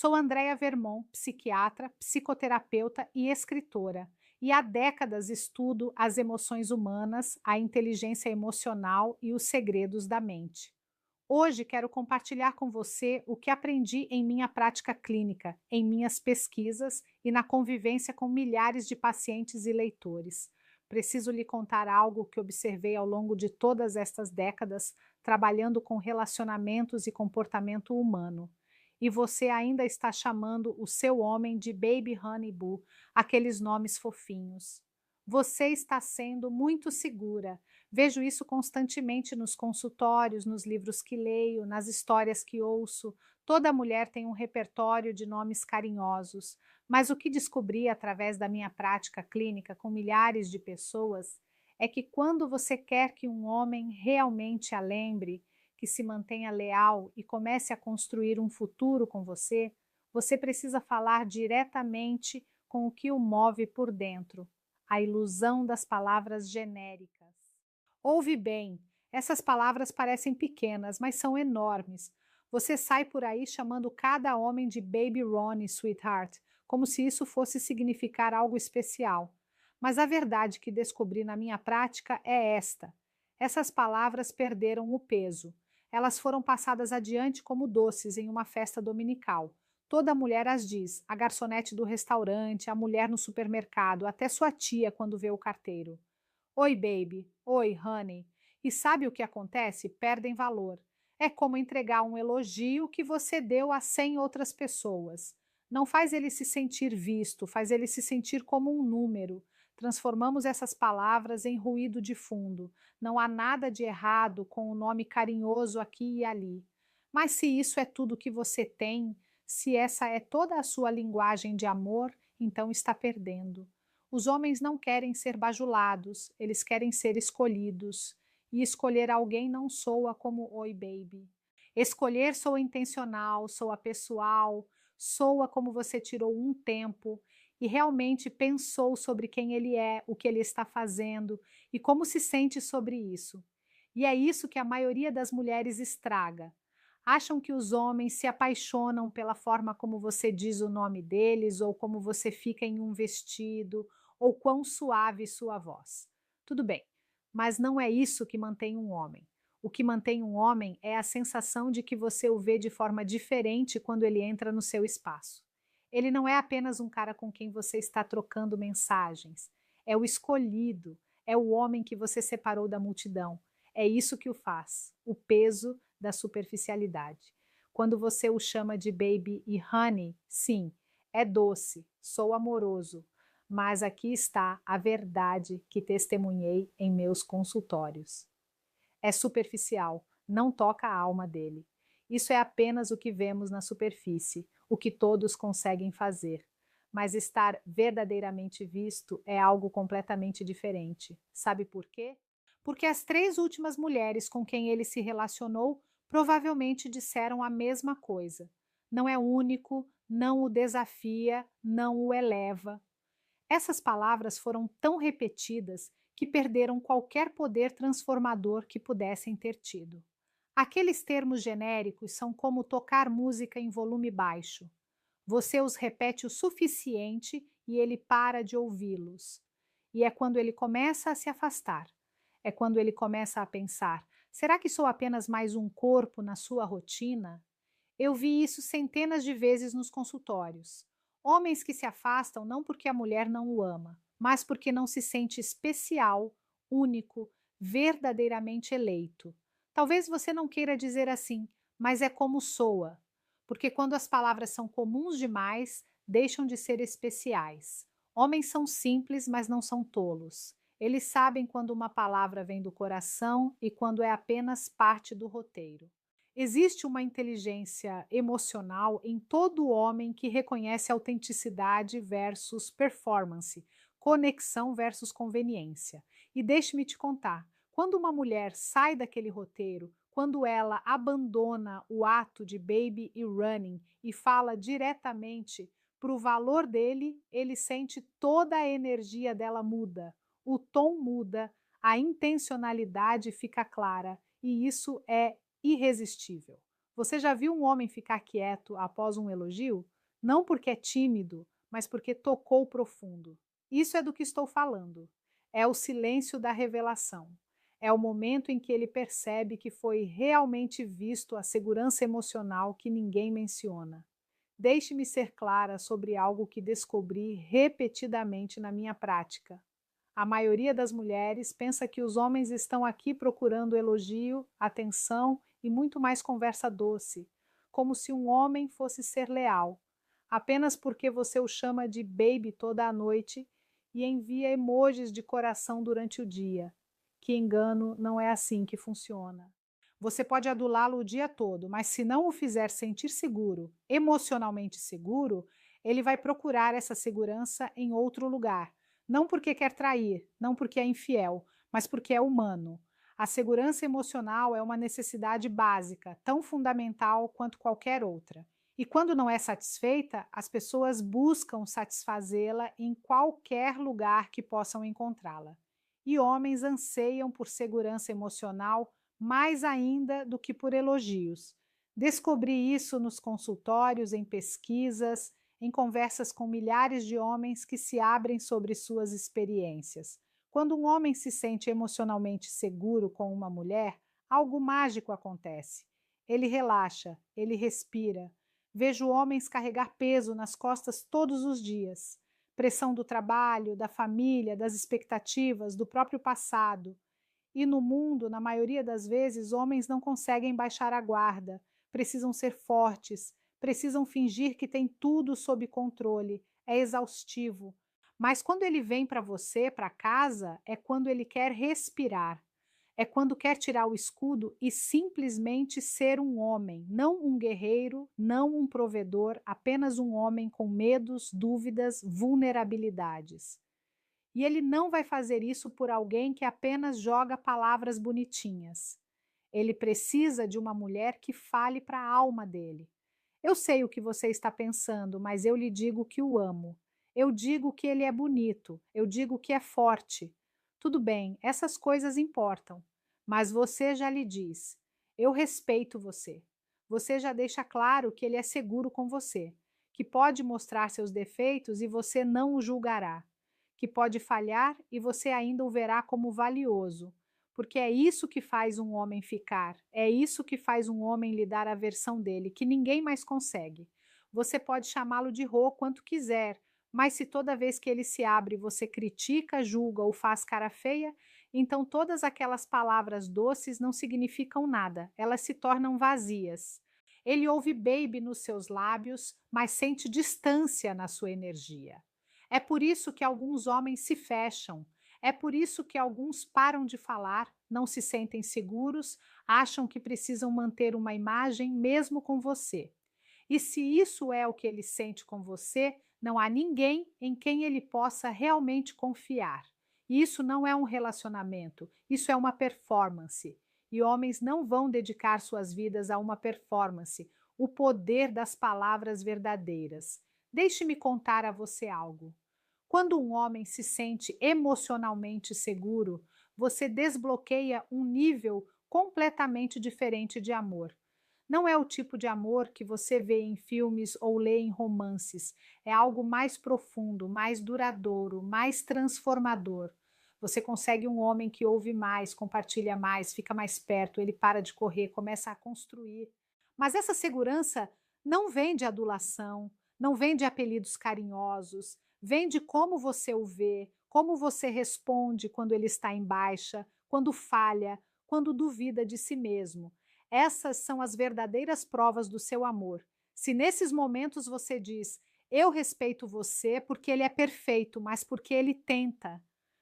Sou Andrea Vermont, psiquiatra, psicoterapeuta e escritora, e há décadas estudo as emoções humanas, a inteligência emocional e os segredos da mente. Hoje quero compartilhar com você o que aprendi em minha prática clínica, em minhas pesquisas e na convivência com milhares de pacientes e leitores. Preciso lhe contar algo que observei ao longo de todas estas décadas, trabalhando com relacionamentos e comportamento humano. E você ainda está chamando o seu homem de Baby Honey Boo, aqueles nomes fofinhos. Você está sendo muito segura. Vejo isso constantemente nos consultórios, nos livros que leio, nas histórias que ouço. Toda mulher tem um repertório de nomes carinhosos, mas o que descobri através da minha prática clínica com milhares de pessoas é que quando você quer que um homem realmente a lembre, que se mantenha leal e comece a construir um futuro com você, você precisa falar diretamente com o que o move por dentro, a ilusão das palavras genéricas. Ouve bem, essas palavras parecem pequenas, mas são enormes. Você sai por aí chamando cada homem de Baby Ronnie, sweetheart, como se isso fosse significar algo especial. Mas a verdade que descobri na minha prática é esta: essas palavras perderam o peso. Elas foram passadas adiante como doces em uma festa dominical. Toda mulher as diz, a garçonete do restaurante, a mulher no supermercado, até sua tia quando vê o carteiro. Oi, baby. Oi, honey. E sabe o que acontece? Perdem valor. É como entregar um elogio que você deu a 100 outras pessoas. Não faz ele se sentir visto, faz ele se sentir como um número. Transformamos essas palavras em ruído de fundo. Não há nada de errado com o nome carinhoso aqui e ali. Mas se isso é tudo que você tem, se essa é toda a sua linguagem de amor, então está perdendo. Os homens não querem ser bajulados, eles querem ser escolhidos. E escolher alguém não soa como oi, baby. Escolher soa intencional, soa pessoal, soa como você tirou um tempo e realmente pensou sobre quem ele é, o que ele está fazendo e como se sente sobre isso. E é isso que a maioria das mulheres estraga. Acham que os homens se apaixonam pela forma como você diz o nome deles ou como você fica em um vestido ou quão suave sua voz. Tudo bem, mas não é isso que mantém um homem. O que mantém um homem é a sensação de que você o vê de forma diferente quando ele entra no seu espaço. Ele não é apenas um cara com quem você está trocando mensagens, é o escolhido, é o homem que você separou da multidão. É isso que o faz, o peso da superficialidade. Quando você o chama de baby e honey, sim, é doce, sou amoroso, mas aqui está a verdade que testemunhei em meus consultórios. É superficial, não toca a alma dele. Isso é apenas o que vemos na superfície, o que todos conseguem fazer. Mas estar verdadeiramente visto é algo completamente diferente. Sabe por quê? Porque as três últimas mulheres com quem ele se relacionou provavelmente disseram a mesma coisa. Não é único, não o desafia, não o eleva. Essas palavras foram tão repetidas que perderam qualquer poder transformador que pudessem ter tido. Aqueles termos genéricos são como tocar música em volume baixo. Você os repete o suficiente e ele para de ouvi-los. E é quando ele começa a se afastar. É quando ele começa a pensar: será que sou apenas mais um corpo na sua rotina? Eu vi isso centenas de vezes nos consultórios. Homens que se afastam não porque a mulher não o ama, mas porque não se sente especial, único, verdadeiramente eleito. Talvez você não queira dizer assim, mas é como soa, porque quando as palavras são comuns demais, deixam de ser especiais. Homens são simples, mas não são tolos. Eles sabem quando uma palavra vem do coração e quando é apenas parte do roteiro. Existe uma inteligência emocional em todo homem que reconhece autenticidade versus performance, conexão versus conveniência. E deixe-me te contar, quando uma mulher sai daquele roteiro, quando ela abandona o ato de baby e running e fala diretamente para o valor dele, ele sente toda a energia dela muda, o tom muda, a intencionalidade fica clara, e isso é irresistível. Você já viu um homem ficar quieto após um elogio? Não porque é tímido, mas porque tocou profundo. Isso é do que estou falando. É o silêncio da revelação. É o momento em que ele percebe que foi realmente visto a segurança emocional que ninguém menciona. Deixe-me ser clara sobre algo que descobri repetidamente na minha prática. A maioria das mulheres pensa que os homens estão aqui procurando elogio, atenção e muito mais conversa doce, como se um homem fosse ser leal, apenas porque você o chama de baby toda a noite e envia emojis de coração durante o dia. Que engano, não é assim que funciona. Você pode adulá-lo o dia todo, mas se não o fizer sentir seguro, emocionalmente seguro, ele vai procurar essa segurança em outro lugar. Não porque quer trair, não porque é infiel, mas porque é humano. A segurança emocional é uma necessidade básica, tão fundamental quanto qualquer outra. E quando não é satisfeita, as pessoas buscam satisfazê-la em qualquer lugar que possam encontrá-la. E homens anseiam por segurança emocional mais ainda do que por elogios. Descobri isso nos consultórios, em pesquisas, em conversas com milhares de homens que se abrem sobre suas experiências. Quando um homem se sente emocionalmente seguro com uma mulher, algo mágico acontece. Ele relaxa, ele respira. Vejo homens carregar peso nas costas todos os dias. Pressão do trabalho, da família, das expectativas, do próprio passado. E no mundo, na maioria das vezes, homens não conseguem baixar a guarda, precisam ser fortes, precisam fingir que têm tudo sob controle, é exaustivo. Mas quando ele vem para você, para casa, é quando ele quer respirar, é quando quer tirar o escudo e simplesmente ser um homem, não um guerreiro, não um provedor, apenas um homem com medos, dúvidas, vulnerabilidades. E ele não vai fazer isso por alguém que apenas joga palavras bonitinhas. Ele precisa de uma mulher que fale para a alma dele. Eu sei o que você está pensando, mas eu lhe digo que o amo. Eu digo que ele é bonito, eu digo que é forte. Tudo bem, essas coisas importam. Mas você já lhe diz: eu respeito você. Você já deixa claro que ele é seguro com você, que pode mostrar seus defeitos e você não o julgará, que pode falhar e você ainda o verá como valioso, porque é isso que faz um homem ficar, é isso que faz um homem lhe dar a versão dele, que ninguém mais consegue. Você pode chamá-lo de Rô quanto quiser, mas se toda vez que ele se abre você critica, julga ou faz cara feia, então todas aquelas palavras doces não significam nada, elas se tornam vazias. Ele ouve baby nos seus lábios, mas sente distância na sua energia. É por isso que alguns homens se fecham, é por isso que alguns param de falar, não se sentem seguros, acham que precisam manter uma imagem mesmo com você. E se isso é o que ele sente com você, não há ninguém em quem ele possa realmente confiar. E isso não é um relacionamento, isso é uma performance. E homens não vão dedicar suas vidas a uma performance, o poder das palavras verdadeiras. Deixe-me contar a você algo. Quando um homem se sente emocionalmente seguro, você desbloqueia um nível completamente diferente de amor. Não é o tipo de amor que você vê em filmes ou lê em romances. É algo mais profundo, mais duradouro, mais transformador. Você consegue um homem que ouve mais, compartilha mais, fica mais perto, ele para de correr, começa a construir. Mas essa segurança não vem de adulação, não vem de apelidos carinhosos, vem de como você o vê, como você responde quando ele está em baixa, quando falha, quando duvida de si mesmo. Essas são as verdadeiras provas do seu amor. Se nesses momentos você diz, eu respeito você porque ele é perfeito, mas porque ele tenta.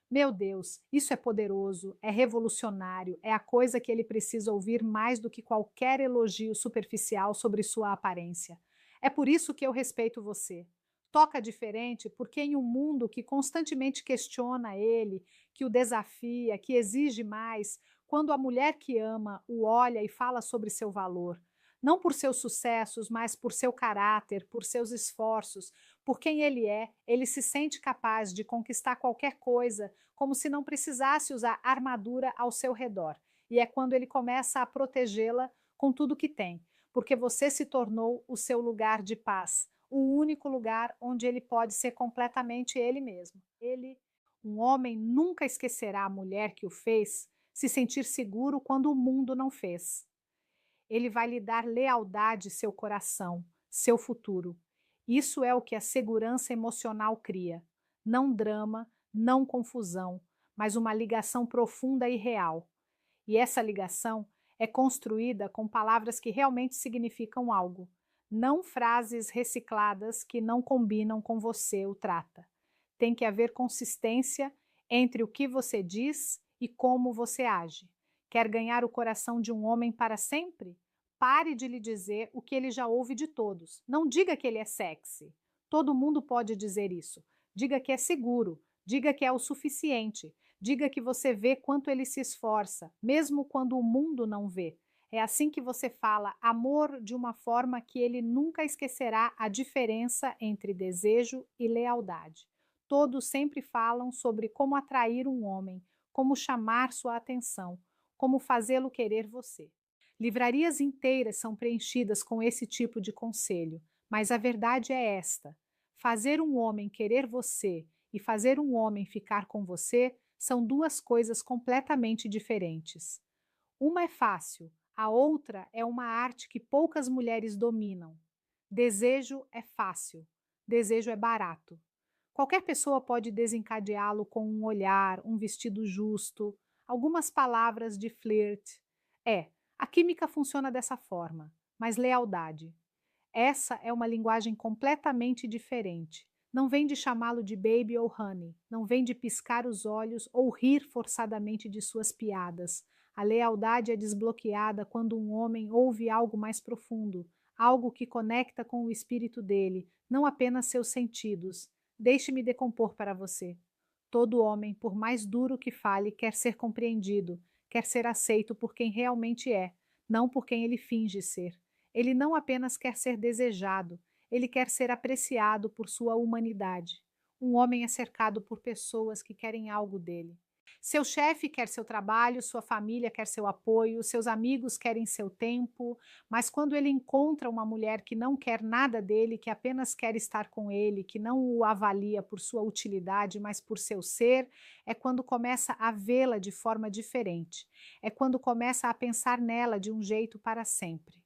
Meu Deus, isso é poderoso, é revolucionário, é a coisa que ele precisa ouvir mais do que qualquer elogio superficial sobre sua aparência. É por isso que eu respeito você. Toca diferente porque em um mundo que constantemente questiona ele, que o desafia, que exige mais, quando a mulher que ama o olha e fala sobre seu valor, não por seus sucessos, mas por seu caráter, por seus esforços, por quem ele é, ele se sente capaz de conquistar qualquer coisa, como se não precisasse usar armadura ao seu redor. E é quando ele começa a protegê-la com tudo que tem. porque você se tornou o seu lugar de paz, o único lugar onde ele pode ser completamente ele mesmo. Um homem nunca esquecerá a mulher que o fez se sentir seguro quando o mundo não fez. Ele vai lhe dar lealdade, seu coração, seu futuro. Isso é o que a segurança emocional cria. Não drama, não confusão, mas uma ligação profunda e real. E essa ligação é construída com palavras que realmente significam algo, não frases recicladas que não combinam com você o trata. Tem que haver consistência entre o que você diz e como você age. Quer ganhar o coração de um homem para sempre? Pare de lhe dizer o que ele já ouve de todos. Não diga que ele é sexy. Todo mundo pode dizer isso. Diga que é seguro. Diga que é o suficiente. Diga que você vê quanto ele se esforça, mesmo quando o mundo não vê. É assim que você fala amor de uma forma que ele nunca esquecerá a diferença entre desejo e lealdade. Todos sempre falam sobre como atrair um homem, como chamar sua atenção, como fazê-lo querer você. Livrarias inteiras são preenchidas com esse tipo de conselho, mas a verdade é esta: fazer um homem querer você e fazer um homem ficar com você são duas coisas completamente diferentes. Uma é fácil, a outra é uma arte que poucas mulheres dominam. Desejo é fácil, desejo é barato. Qualquer pessoa pode desencadeá-lo com um olhar, um vestido justo, algumas palavras de flerte. A química funciona dessa forma, mas lealdade. Essa é uma linguagem completamente diferente. Não vem de chamá-lo de baby ou honey, não vem de piscar os olhos ou rir forçadamente de suas piadas. A lealdade é desbloqueada quando um homem ouve algo mais profundo, algo que conecta com o espírito dele, não apenas seus sentidos. Deixe-me decompor para você. Todo homem, por mais duro que fale, quer ser compreendido, quer ser aceito por quem realmente é, não por quem ele finge ser. Ele não apenas quer ser desejado, ele quer ser apreciado por sua humanidade. Um homem é cercado por pessoas que querem algo dele. Seu chefe quer seu trabalho, sua família quer seu apoio, seus amigos querem seu tempo, mas quando ele encontra uma mulher que não quer nada dele, que apenas quer estar com ele, que não o avalia por sua utilidade, mas por seu ser, é quando começa a vê-la de forma diferente. É quando começa a pensar nela de um jeito para sempre.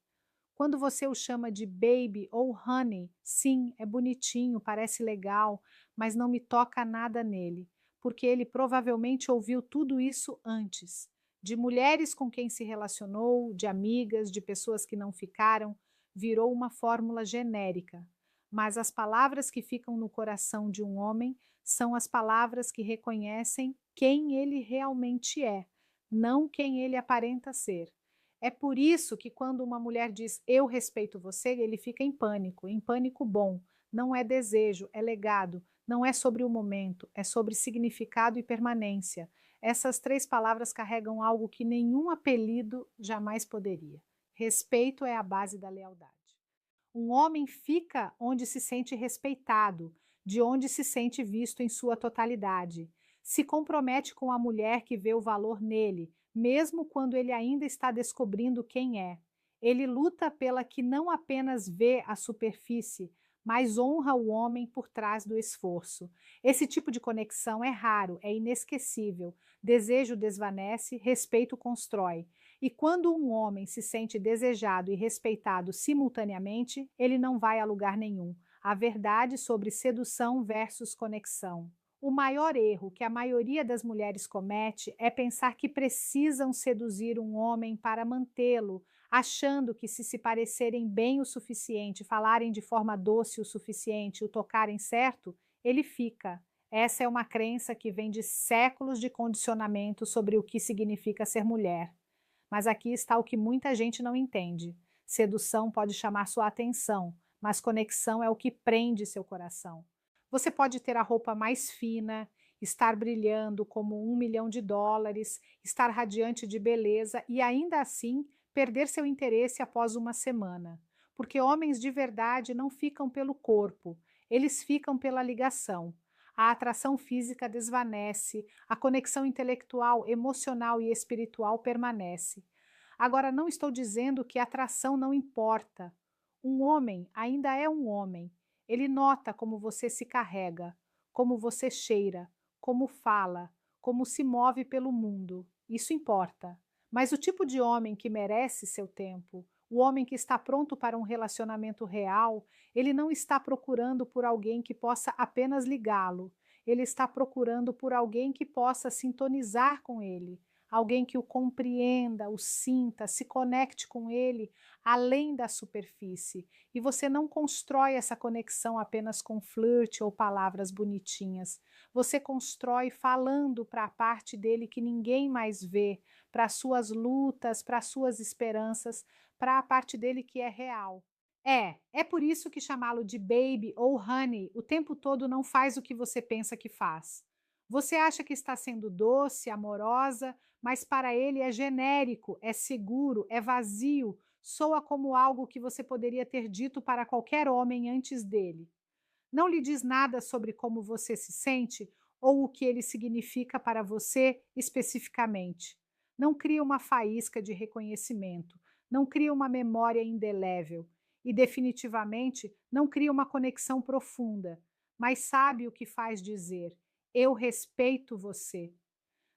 Quando você o chama de baby ou honey, sim, é bonitinho, parece legal, mas não me toca nada nele, porque ele provavelmente ouviu tudo isso antes, de mulheres com quem se relacionou, de amigas, de pessoas que não ficaram, virou uma fórmula genérica. Mas as palavras que ficam no coração de um homem são as palavras que reconhecem quem ele realmente é, não quem ele aparenta ser. É por isso que quando uma mulher diz eu respeito você, ele fica em pânico bom. Não é desejo, é legado, não é sobre o momento, é sobre significado e permanência. Essas três palavras carregam algo que nenhum apelido jamais poderia. Respeito é a base da lealdade. Um homem fica onde se sente respeitado, de onde se sente visto em sua totalidade. Se compromete com a mulher que vê o valor nele, mesmo quando ele ainda está descobrindo quem é. Ele luta pela que não apenas vê a superfície, mas honra o homem por trás do esforço. Esse tipo de conexão é raro, é inesquecível. Desejo desvanece, respeito constrói. E quando um homem se sente desejado e respeitado simultaneamente, ele não vai a lugar nenhum. A verdade sobre sedução versus conexão. O maior erro que a maioria das mulheres comete é pensar que precisam seduzir um homem para mantê-lo, achando que se parecerem bem o suficiente, falarem de forma doce o suficiente, o tocarem certo, ele fica. Essa é uma crença que vem de séculos de condicionamento sobre o que significa ser mulher. Mas aqui está o que muita gente não entende. Sedução pode chamar sua atenção, mas conexão é o que prende seu coração. Você pode ter a roupa mais fina, estar brilhando como US$ 1 milhão, estar radiante de beleza e ainda assim perder seu interesse após uma semana. Porque homens de verdade não ficam pelo corpo, eles ficam pela ligação. A atração física desvanece, a conexão intelectual, emocional e espiritual permanece. Agora, não estou dizendo que atração não importa. Um homem ainda é um homem. Ele nota como você se carrega, como você cheira, como fala, como se move pelo mundo. Isso importa. Mas o tipo de homem que merece seu tempo, o homem que está pronto para um relacionamento real, ele não está procurando por alguém que possa apenas ligá-lo. Ele está procurando por alguém que possa sintonizar com ele, alguém que o compreenda, o sinta, se conecte com ele além da superfície. E você não constrói essa conexão apenas com flerte ou palavras bonitinhas. Você constrói falando para a parte dele que ninguém mais vê, para as suas lutas, para as suas esperanças, para a parte dele que é real. É por isso que chamá-lo de baby ou honey o tempo todo não faz o que você pensa que faz. Você acha que está sendo doce, amorosa, mas para ele é genérico, é seguro, é vazio, soa como algo que você poderia ter dito para qualquer homem antes dele. Não lhe diz nada sobre como você se sente ou o que ele significa para você especificamente. Não cria uma faísca de reconhecimento, não cria uma memória indelével e, definitivamente, não cria uma conexão profunda, mas sabe o que faz dizer: eu respeito você.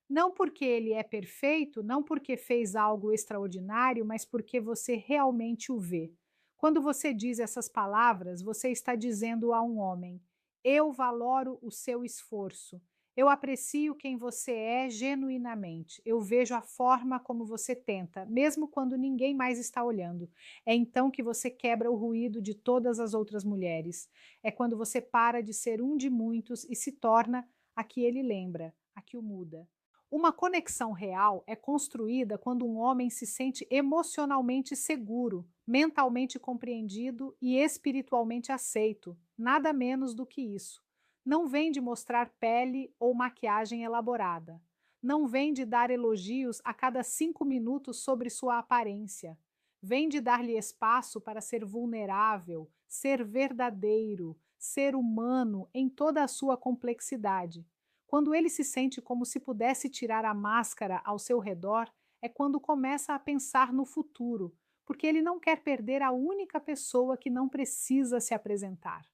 Não porque ele é perfeito, não porque fez algo extraordinário, mas porque você realmente o vê. Quando você diz essas palavras, você está dizendo a um homem: eu valoro o seu esforço. Eu aprecio quem você é genuinamente. Eu vejo a forma como você tenta, mesmo quando ninguém mais está olhando. É então que você quebra o ruído de todas as outras mulheres. É quando você para de ser um de muitos e se torna a que ele lembra, a que o muda. Uma conexão real é construída quando um homem se sente emocionalmente seguro, mentalmente compreendido e espiritualmente aceito, nada menos do que isso. Não vem de mostrar pele ou maquiagem elaborada. Não vem de dar elogios a cada 5 minutos sobre sua aparência. Vem de dar-lhe espaço para ser vulnerável, ser verdadeiro, ser humano em toda a sua complexidade. Quando ele se sente como se pudesse tirar a máscara ao seu redor, é quando começa a pensar no futuro, porque ele não quer perder a única pessoa que não precisa se apresentar.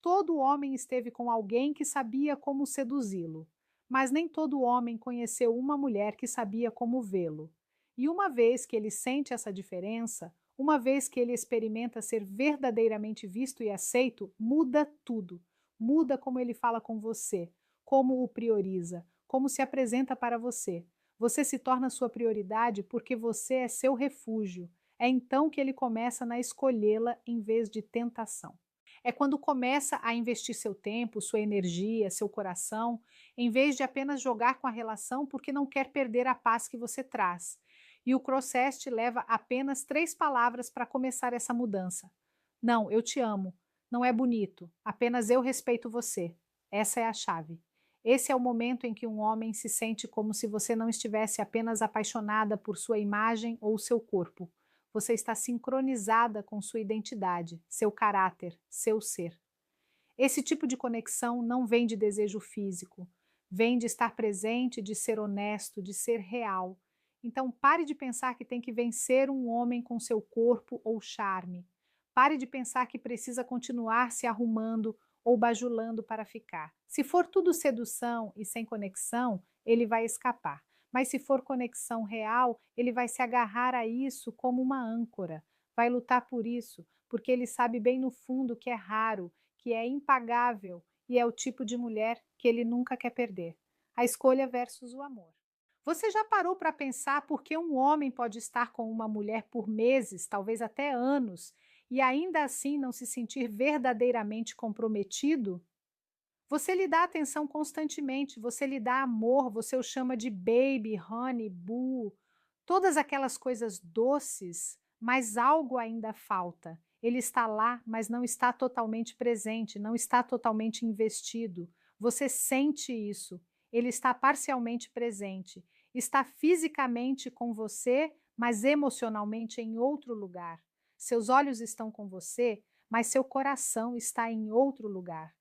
Todo homem esteve com alguém que sabia como seduzi-lo, mas nem todo homem conheceu uma mulher que sabia como vê-lo. E uma vez que ele sente essa diferença, uma vez que ele experimenta ser verdadeiramente visto e aceito, muda tudo. Muda como ele fala com você, como o prioriza, como se apresenta para você. Você se torna sua prioridade porque você é seu refúgio. É então que ele começa a escolhê-la em vez de tentação. É quando começa a investir seu tempo, sua energia, seu coração, em vez de apenas jogar com a relação porque não quer perder a paz que você traz. E o Crossest leva apenas 3 palavras para começar essa mudança. Não, eu te amo. Não é bonito. Apenas eu respeito você. Essa é a chave. Esse é o momento em que um homem se sente como se você não estivesse apenas apaixonada por sua imagem ou seu corpo. Você está sincronizada com sua identidade, seu caráter, seu ser. Esse tipo de conexão não vem de desejo físico, vem de estar presente, de ser honesto, de ser real. Então pare de pensar que tem que vencer um homem com seu corpo ou charme. Pare de pensar que precisa continuar se arrumando ou bajulando para ficar. Se for tudo sedução e sem conexão, ele vai escapar. Mas se for conexão real, ele vai se agarrar a isso como uma âncora, vai lutar por isso, porque ele sabe bem no fundo que é raro, que é impagável e é o tipo de mulher que ele nunca quer perder. A escolha versus o amor. Você já parou para pensar por que um homem pode estar com uma mulher por meses, talvez até anos, e ainda assim não se sentir verdadeiramente comprometido? Você lhe dá atenção constantemente, você lhe dá amor, você o chama de baby, honey, boo, todas aquelas coisas doces, mas algo ainda falta. Ele está lá, mas não está totalmente presente, não está totalmente investido. Você sente isso. Ele está parcialmente presente. Está fisicamente com você, mas emocionalmente em outro lugar. Seus olhos estão com você, mas seu coração está em outro lugar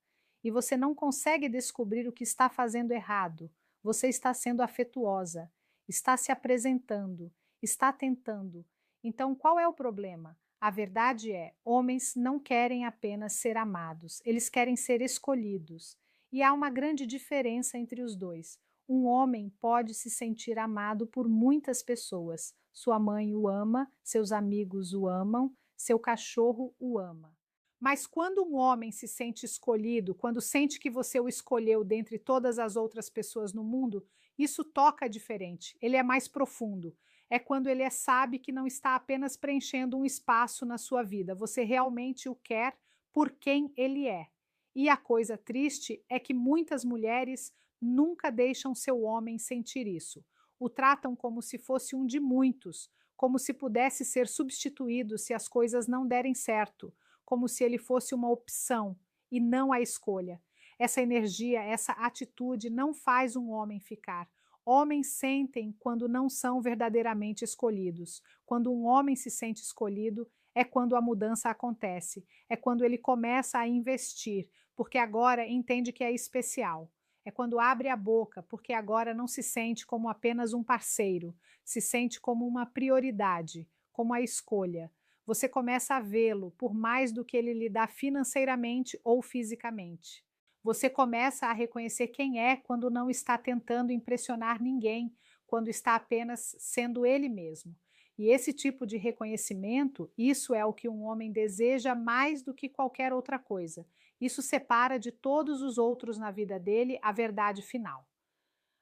e você não consegue descobrir o que está fazendo errado. Você está sendo afetuosa, está se apresentando, Está tentando. Então, qual é o problema? A verdade é, homens não querem apenas ser amados, eles querem ser escolhidos. E há uma grande diferença entre os dois. Um homem pode se sentir amado por muitas pessoas. Sua mãe o ama, seus amigos o amam, seu cachorro o ama. Mas quando um homem se sente escolhido, quando sente que você o escolheu dentre todas as outras pessoas no mundo, isso toca diferente, ele é mais profundo. É quando ele sabe que não está apenas preenchendo um espaço na sua vida, você realmente o quer por quem ele é. E a coisa triste é que muitas mulheres nunca deixam seu homem sentir isso. O tratam como se fosse um de muitos, como se pudesse ser substituído se as coisas não derem certo, como se ele fosse uma opção e não a escolha. Essa energia, essa atitude não faz um homem ficar. Homens sentem quando não são verdadeiramente escolhidos. Quando um homem se sente escolhido, é quando a mudança acontece, é quando ele começa a investir, porque agora entende que é especial. É quando abre a boca, porque agora não se sente como apenas um parceiro, se sente como uma prioridade, como a escolha. Você começa a vê-lo por mais do que ele lhe dá financeiramente ou fisicamente. Você começa a reconhecer quem é quando não está tentando impressionar ninguém, quando está apenas sendo ele mesmo. E esse tipo de reconhecimento, isso é o que um homem deseja mais do que qualquer outra coisa. Isso separa de todos os outros na vida dele a verdade final.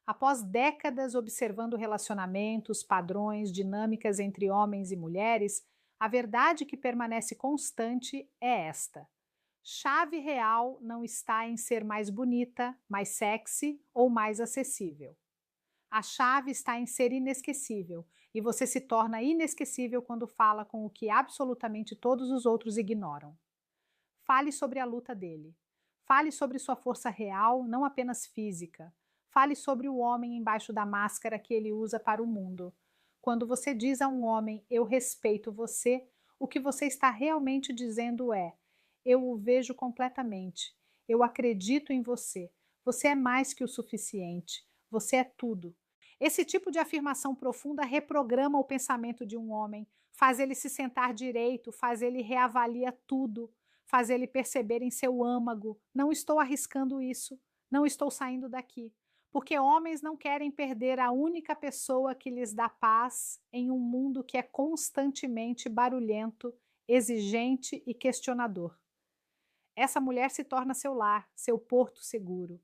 Após décadas observando relacionamentos, padrões, dinâmicas entre homens e mulheres, a verdade que permanece constante é esta: chave real não está em ser mais bonita, mais sexy ou mais acessível. A chave está em ser inesquecível, e você se torna inesquecível quando fala com o que absolutamente todos os outros ignoram. Fale sobre a luta dele. Fale sobre sua força real, não apenas física. Fale sobre o homem embaixo da máscara que ele usa para o mundo. Quando você diz a um homem, eu respeito você, o que você está realmente dizendo é: eu o vejo completamente. Eu acredito em você. Você é mais que o suficiente. Você é tudo. Esse tipo de afirmação profunda reprograma o pensamento de um homem, faz ele se sentar direito, faz ele reavaliar tudo, faz ele perceber em seu âmago: não estou arriscando isso, não estou saindo daqui. Porque homens não querem perder a única pessoa que lhes dá paz em um mundo que é constantemente barulhento, exigente e questionador. Essa mulher se torna seu lar, seu porto seguro.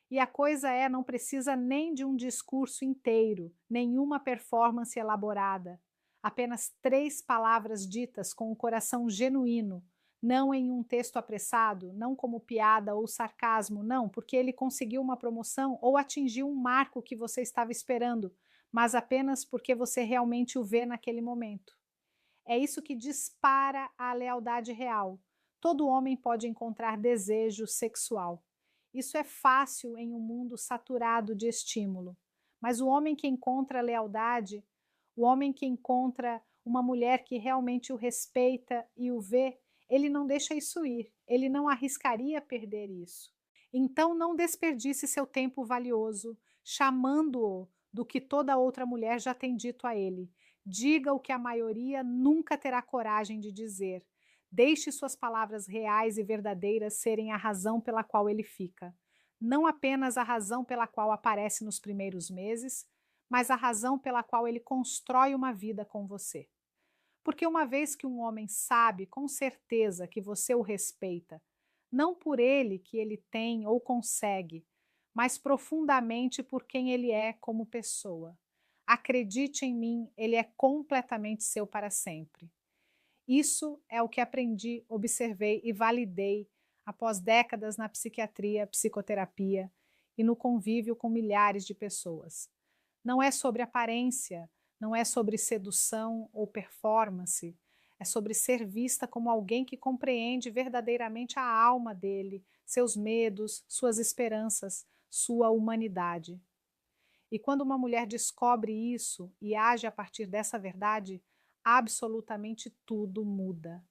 E a coisa é, não precisa nem de um discurso inteiro, nenhuma performance elaborada. Apenas 3 palavras ditas com o coração genuíno, não em um texto apressado, não como piada ou sarcasmo, não, porque ele conseguiu uma promoção ou atingiu um marco que você estava esperando, mas apenas porque você realmente o vê naquele momento. É isso que dispara a lealdade real. Todo homem pode encontrar desejo sexual. Isso é fácil em um mundo saturado de estímulo. Mas o homem que encontra lealdade, o homem que encontra uma mulher que realmente o respeita e o vê, ele não deixa isso ir, ele não arriscaria perder isso. Então não desperdice seu tempo valioso chamando-o do que toda outra mulher já tem dito a ele. Diga o que a maioria nunca terá coragem de dizer. Deixe suas palavras reais e verdadeiras serem a razão pela qual ele fica. Não apenas a razão pela qual aparece nos primeiros meses, mas a razão pela qual ele constrói uma vida com você. Porque uma vez que um homem sabe com certeza que você o respeita, não por ele que ele tem ou consegue, mas profundamente por quem ele é como pessoa. Acredite em mim, ele é completamente seu para sempre. Isso é o que aprendi, observei e validei após décadas na psiquiatria, psicoterapia e no convívio com milhares de pessoas. Não é sobre aparência, não é sobre sedução ou performance, é sobre ser vista como alguém que compreende verdadeiramente a alma dele, seus medos, suas esperanças, sua humanidade. E quando uma mulher descobre isso e age a partir dessa verdade, absolutamente tudo muda.